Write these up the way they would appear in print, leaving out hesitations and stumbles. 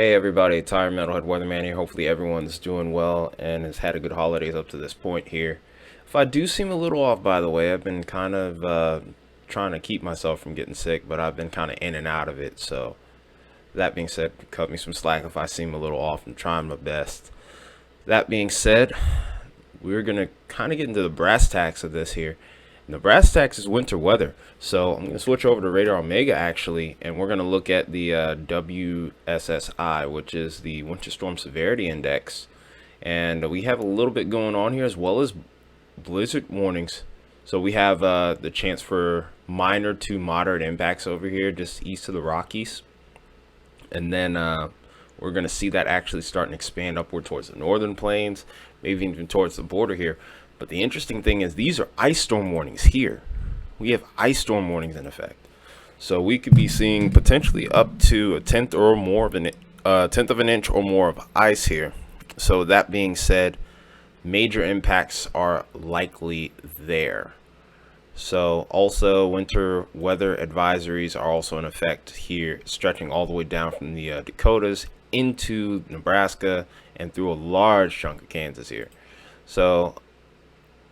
Hey everybody, Tire Metalhead Weatherman here. Hopefully everyone's doing well and has had a good holidays up to this point here. If I do seem a little off, by the way, I've been kind of trying to keep myself from getting sick, but I've been kind of in and out of it. So that being said, cut me some slack if I seem a little off. I'm trying my best. That being said, we're gonna kind of get into the brass tacks of this here. And the brass tacks is winter weather. So I'm gonna switch over to Radar Omega actually, and we're gonna look at the WSSI, which is the Winter Storm Severity Index. And we have a little bit going on here as well as blizzard warnings. So we have the chance for minor to moderate impacts over here just east of the Rockies. And then we're going to see that actually starting to expand upward towards the northern plains, maybe even towards the border here. But the interesting thing is these are ice storm warnings here. We have ice storm warnings in effect. So we could be seeing potentially up to a tenth or more of tenth of an inch or more of ice here. So that being said, major impacts are likely there. So also winter weather advisories are also in effect here, stretching all the way down from the Dakotas into Nebraska and through a large chunk of Kansas here. So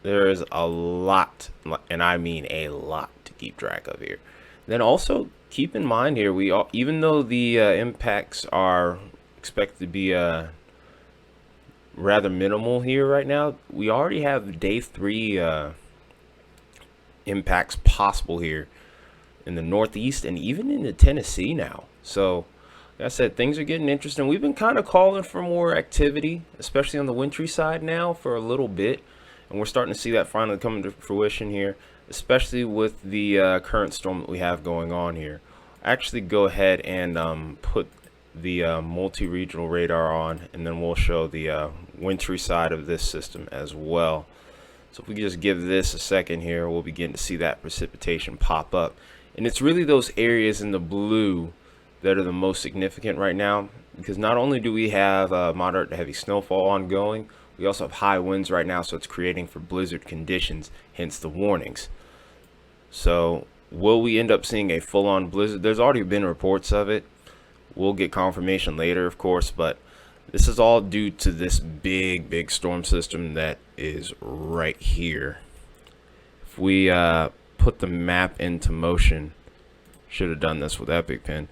there is a lot, and I mean a lot, to keep track of here. Then also keep in mind here, even though the impacts are expected to be rather minimal here right now, we already have day 3 impacts possible here in the Northeast and even into Tennessee now. So like I said, things are getting interesting. We've been kind of calling for more activity, especially on the wintry side now for a little bit, and we're starting to see that finally come to fruition here, especially with the current storm that we have going on here. Actually go ahead and put the multi-regional radar on, and then we'll show the wintry side of this system as well. So if we just give this a second here, we'll begin to see that precipitation pop up. And it's really those areas in the blue that are the most significant right now, because not only do we have moderate to heavy snowfall ongoing, we also have high winds right now, so it's creating for blizzard conditions, hence the warnings. So will we end up seeing a full-on blizzard? There's already been reports of it. We'll get confirmation later, of course, but this is all due to this big storm system that is right here. If we put the map into motion, should have done this with Epic Pen,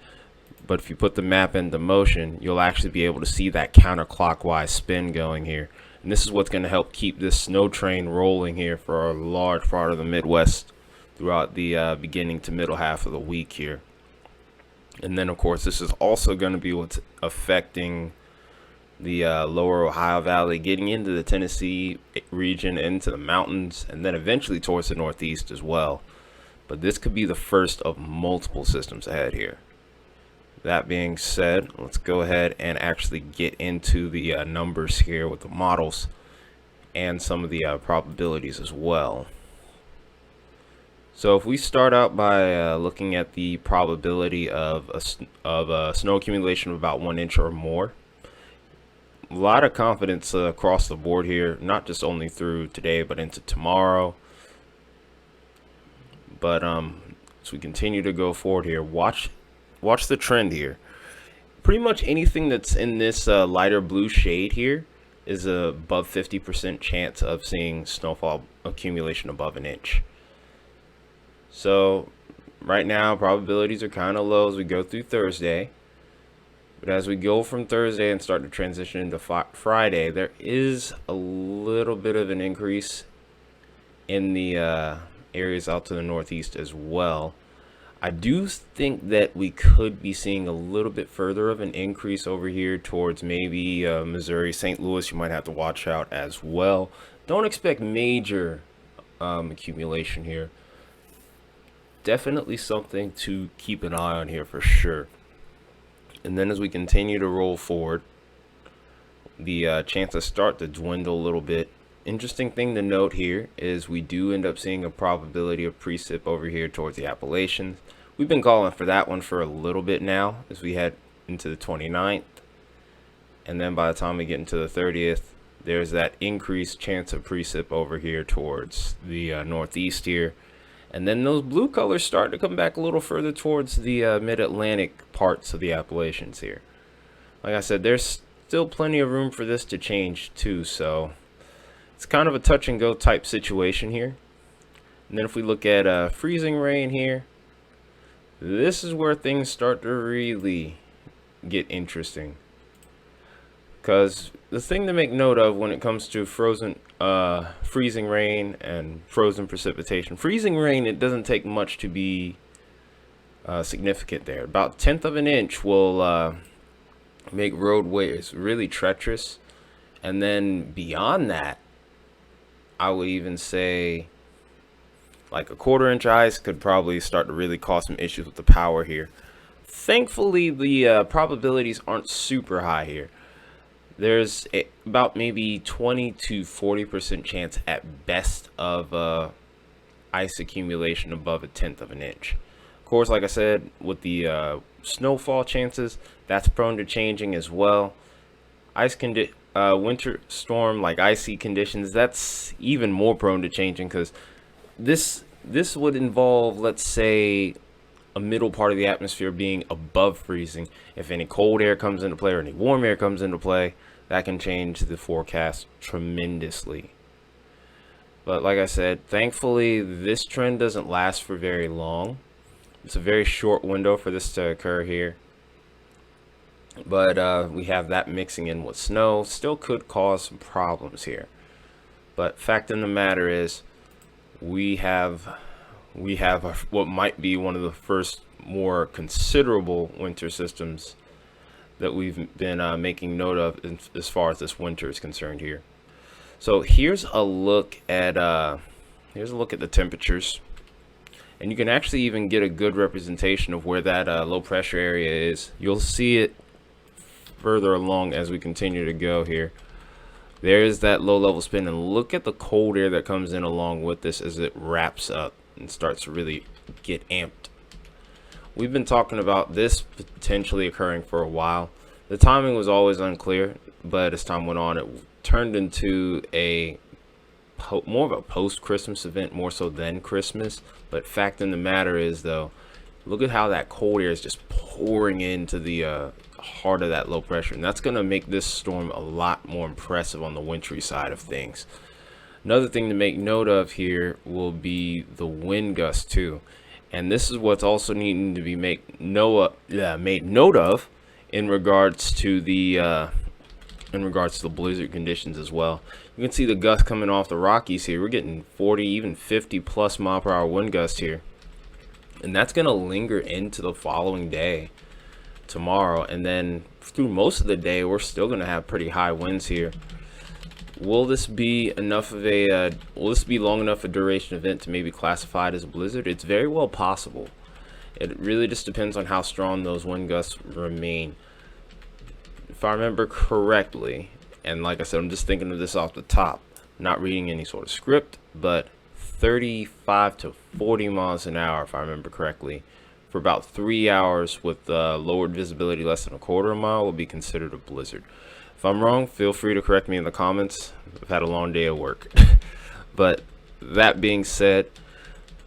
but if you put the map into motion, you'll actually be able to see that counterclockwise spin going here. And this is what's going to help keep this snow train rolling here for a large part of the Midwest throughout the beginning to middle half of the week here. And then, of course, this is also going to be what's affecting the lower Ohio Valley, getting into the Tennessee region, into the mountains, and then eventually towards the Northeast as well. But this could be the first of multiple systems ahead here. That being said, let's go ahead and actually get into the numbers here with the models and some of the probabilities as well. So if we start out by looking at the probability of a snow accumulation of about 1 inch or more, a lot of confidence across the board here, not just only through today but into tomorrow. But as we continue to go forward here, watch the trend here. Pretty much anything that's in this lighter blue shade here is above 50% chance of seeing snowfall accumulation above 1 inch. So right now probabilities are kind of low as we go through Thursday. But as we go from Thursday and start to transition into Friday, there is a little bit of an increase in the areas out to the Northeast as well. I do think that we could be seeing a little bit further of an increase over here towards maybe Missouri, St. Louis. You might have to watch out as well. Don't expect major accumulation here. Definitely something to keep an eye on here for sure. And then as we continue to roll forward, the chances start to dwindle a little bit. Interesting thing to note here is we do end up seeing a probability of precip over here towards the Appalachians. We've been calling for that one for a little bit now as we head into the 29th. And then by the time we get into the 30th, there's that increased chance of precip over here towards the Northeast here. And then those blue colors start to come back a little further towards the mid-Atlantic parts of the Appalachians here. like I said, there's still plenty of room for this to change too, so it's kind of a touch and go type situation here. And then if we look at freezing rain here, this is where things start to really get interesting. Because the thing to make note of when it comes to freezing rain and frozen precipitation, freezing rain, it doesn't take much to be significant there. About 1/10 of an inch will make roadways really treacherous. And then beyond that, I would even say like a 1/4 inch ice could probably start to really cause some issues with the power here. Thankfully, the probabilities aren't super high here. There's about maybe 20 to 40% chance at best of ice accumulation above 1/10 of an inch. Of course, like I said, with the snowfall chances, that's prone to changing as well. Winter storm, like icy conditions, that's even more prone to changing, because this would involve, let's say, a middle part of the atmosphere being above freezing. If any cold air comes into play or any warm air comes into play, that can change the forecast tremendously. But like I said, thankfully this trend doesn't last for very long. It's a very short window for this to occur here. But we have that mixing in with snow. Still could cause some problems here. But fact of the matter is, we have what might be one of the first more considerable winter systems that we've been making note of as far as this winter is concerned here. So here's a look at the temperatures, and you can actually even get a good representation of where that low pressure area is. You'll see it further along as we continue to go here. There's that low level spin, and look at the cold air that comes in along with this as it wraps up and starts to really get amped. We've been talking about this potentially occurring for a while. The timing was always unclear, but as time went on, it turned into more of a post-Christmas event, more so than Christmas. But fact in the matter is, though, look at how that cold air is just pouring into the heart of that low pressure, and that's going to make this storm a lot more impressive on the wintry side of things. Another thing to make note of here will be the wind gust too, and this is what's also needing to be made note of in regards to the blizzard conditions as well. You can see the gust coming off the Rockies here. We're getting 40, even 50 plus mile per hour wind gust here, and that's going to linger into the following day, tomorrow, and then through most of the day we're still going to have pretty high winds here. Will this be enough of a will this be long enough a duration event to maybe classify it as a blizzard? It's very well possible. It really just depends on how strong those wind gusts remain. If I remember correctly, and like I said, I'm just thinking of this off the top, not reading any sort of script, but 35 to 40 miles an hour, if I remember correctly, for about 3 hours with lowered visibility less than a 1/4 mile will be considered a blizzard. If I'm wrong, feel free to correct me in the comments. I've had a long day of work. But that being said,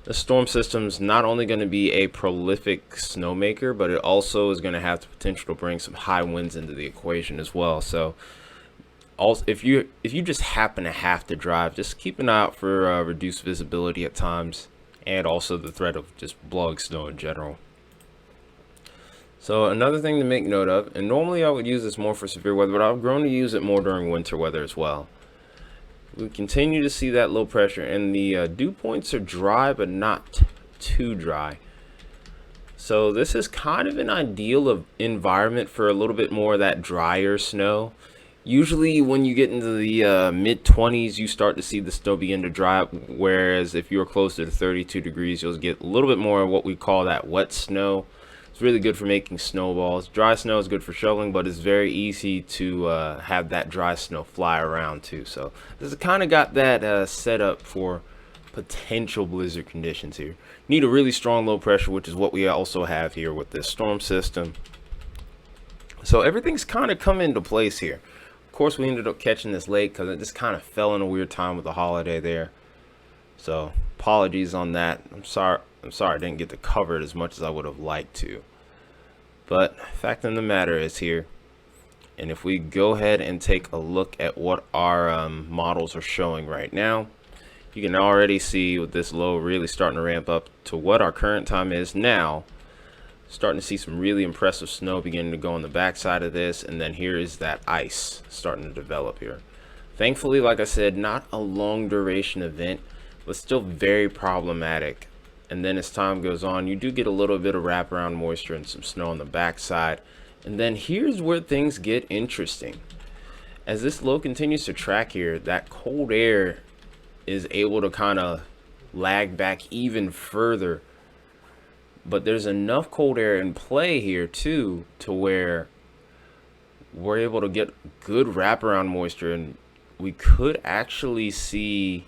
the storm system's not only going to be a prolific snowmaker, but it also is going to have the potential to bring some high winds into the equation as well. So also, if you just happen to have to drive, just keep an eye out for reduced visibility at times, and also the threat of just blowing snow in general. So another thing to make note of, and normally I would use this more for severe weather, but I've grown to use it more during winter weather as well. We continue to see that low pressure, and the dew points are dry, but not too dry. So this is kind of an ideal environment for a little bit more of that drier snow. Usually when you get into the mid-20s, you start to see the snow begin to dry up, whereas if you're closer to 32 degrees, you'll get a little bit more of what we call that wet snow. It's really good for making snowballs. Dry snow is good for shoveling, but it's very easy to have that dry snow fly around too. So this has kind of got that set up for potential blizzard conditions here. Need a really strong low pressure, which is what we also have here with this storm system. So everything's kind of come into place here. Of course, we ended up catching this late because it just kind of fell in a weird time with the holiday there. So apologies on that. I'm sorry I didn't get to cover it as much as I would have liked to. But fact of the matter is here, And if we go ahead and take a look at what our models are showing right now, you can already see with this low really starting to ramp up to what our current time is now. Starting to see some really impressive snow beginning to go on the backside of this, and then here is that ice starting to develop here. Thankfully, like I said, not a long duration event, but still very problematic. And then as time goes on, you do get a little bit of wraparound moisture and some snow on the backside. And then here's where things get interesting. As this low continues to track here, that cold air is able to kind of lag back even further. But there's enough cold air in play here too to where we're able to get good wraparound moisture, and we could actually see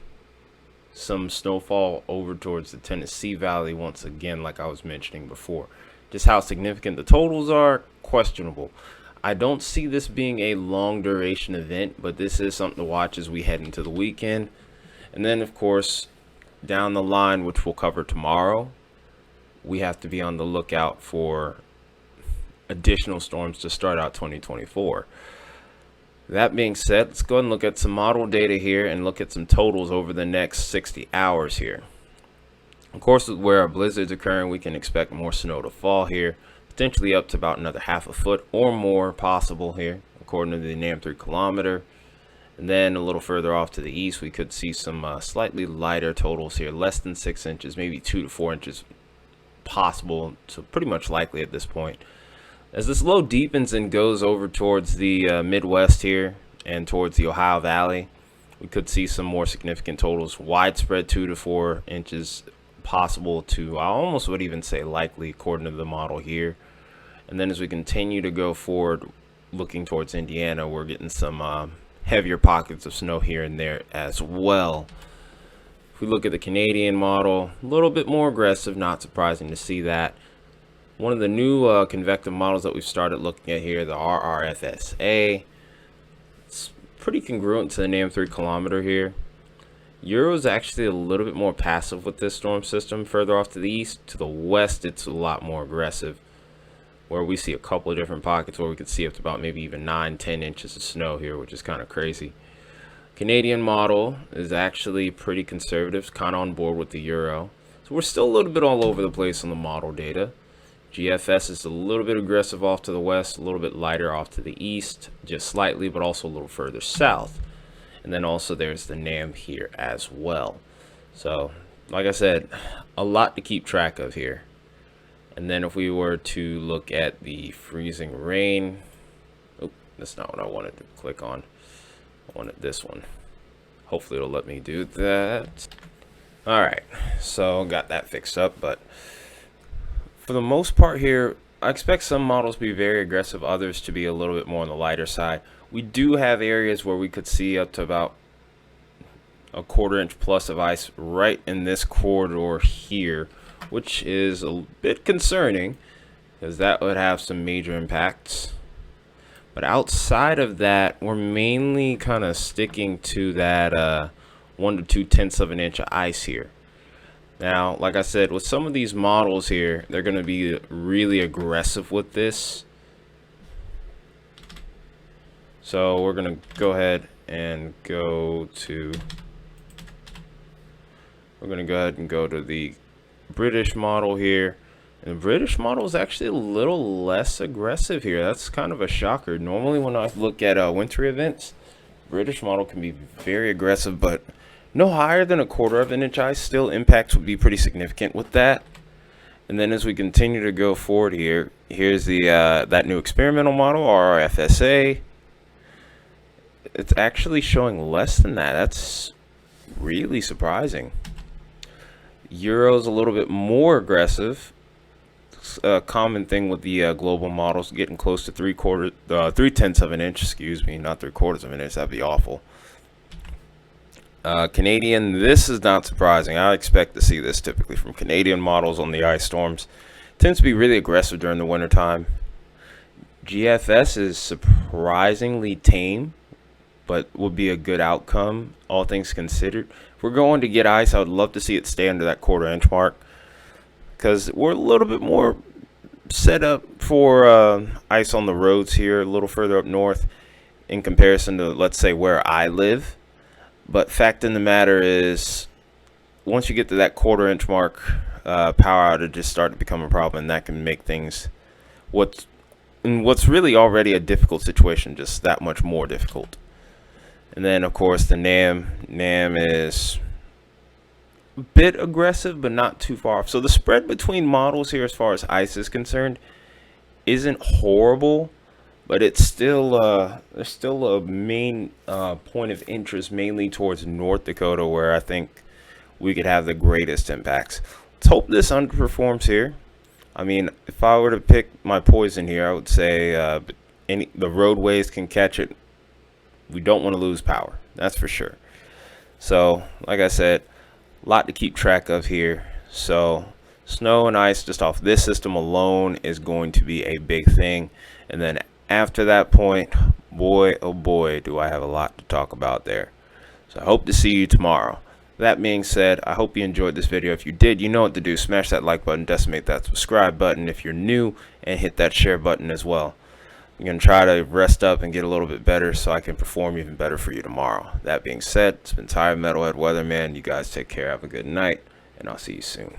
some snowfall over towards the Tennessee Valley once again, like I was mentioning before. Just how significant the totals are, questionable. I don't see this being a long duration event, but this is something to watch as we head into the weekend. And then of course down the line, which we'll cover tomorrow, we have to be on the lookout for additional storms to start out 2024. That being said, let's go ahead and look at some model data here and look at some totals over the next 60 hours here. Of course, where our blizzards occurring, we can expect more snow to fall here, potentially up to about another ½ a foot or more possible here, according to the NAM 3 kilometer. And then a little further off to the east, we could see some slightly lighter totals here, less than 6 inches, maybe 2 to 4 inches possible, so pretty much likely at this point. As this low deepens and goes over towards the Midwest here and towards the Ohio Valley, we could see some more significant totals, widespread 2 to 4 inches possible to, I almost would even say likely, according to the model here. And then as we continue to go forward, looking towards Indiana, we're getting some heavier pockets of snow here and there as well. If we look at the Canadian model, a little bit more aggressive, not surprising to see that. One of the new convective models that we've started looking at here, the RRFSA, it's pretty congruent to the NAM 3 kilometer here. Euro's actually a little bit more passive with this storm system. Further off to the east, to the west, it's a lot more aggressive, where we see a couple of different pockets where we could see up to about maybe even 9-10 inches of snow here, which is kind of crazy. Canadian model is actually pretty conservative, kind of on board with the Euro. So we're still a little bit all over the place on the model data. GFS is a little bit aggressive off to the west, a little bit lighter off to the east, just slightly, but also a little further south. And then also there's the NAM here as well. So, like I said, a lot to keep track of here. And then if we were to look at the freezing rain, oh, that's not what I wanted to click on. I wanted this one. Hopefully it'll let me do that. All right, so got that fixed up, but for the most part here, I expect some models to be very aggressive, others to be a little bit more on the lighter side. We do have areas where we could see up to about a 1/4 inch plus of ice right in this corridor here, which is a bit concerning because that would have some major impacts. But outside of that, we're mainly kind of sticking to that 1 to 2 tenths of an inch of ice here. Now, like I said, with some of these models here, they're going to be really aggressive with this. So we're going to go ahead and go to the British model here. And the British model is actually a little less aggressive here. That's kind of a shocker. Normally when I look at Wintry events, British model can be very aggressive, but no higher than a 1/4 of an inch ice. Still, impacts would be pretty significant with that. And then as we continue to go forward here, here's the that new experimental model, RRFSA. It's actually showing less than that. That's really surprising. Euro's a little bit more aggressive. It's a common thing with the global models, getting close to 3 tenths of an inch, excuse me, not 3/4 of an inch. That'd be awful. Canadian, this is not surprising. I expect to see this typically from Canadian models on the ice storms. Tends to be really aggressive during the wintertime. GFS is surprisingly tame, but would be a good outcome, all things considered. If we're going to get ice, I would love to see it stay under that 1/4 inch mark, because we're a little bit more set up for ice on the roads here a little further up north in comparison to, let's say, where I live. But fact in the matter is, once you get to that quarter-inch mark, power outages start to become a problem, and that can make things what's really already a difficult situation just that much more difficult. And then, of course, the NAM is a bit aggressive, but not too far off. So the spread between models here, as far as ice is concerned, isn't horrible, but it's still there's still a main point of interest, mainly towards North Dakota, where I think we could have the greatest impacts. Let's hope this underperforms here. I mean, if I were to pick my poison here, I would say the roadways can catch it. We don't want to lose power, that's for sure. So, like I said, a lot to keep track of here. So, snow and ice just off this system alone is going to be a big thing. And then after that point, boy, oh boy, do I have a lot to talk about there. So I hope to see you tomorrow. That being said, I hope you enjoyed this video. If you did, you know what to do. Smash that like button, decimate that subscribe button if you're new, and hit that share button as well. I'm going to try to rest up and get a little bit better so I can perform even better for you tomorrow. That being said, it's been Tired Metalhead Weatherman. You guys take care. Have a good night, and I'll see you soon.